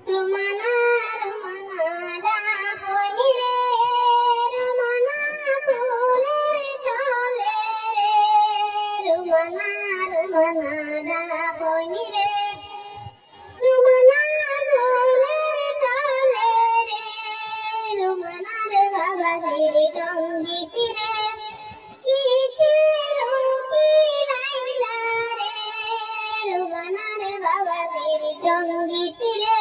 রুমানা রুমানা ডাকনি রে, রুমানা ফুলের তলে রে, রুমানা রুমানা ডাকনি রে, রুমানা ফুলের তলে রে, রুমানার বাবাজির টঙ্গিতে রে, কিসের উকিল আইলা রে, রুমানার বাবাজির টঙ্গিতে রে,